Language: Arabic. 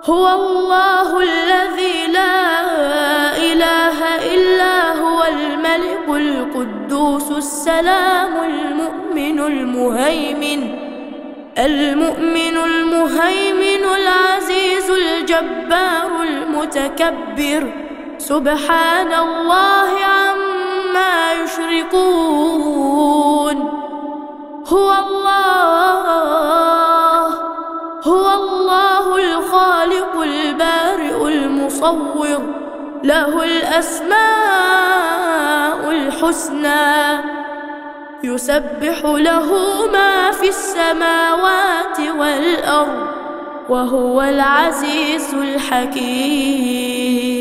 هو الله الذي لا إله إلا هو الملك القدوس السلام المؤمن المهيمن العزيز الجبار المتكبر سبحان الله عما يشركون. هو الله الخالق البارئ المصور له الأسماء الحسنى يسبح له ما في السماوات والأرض وهو العزيز الحكيم.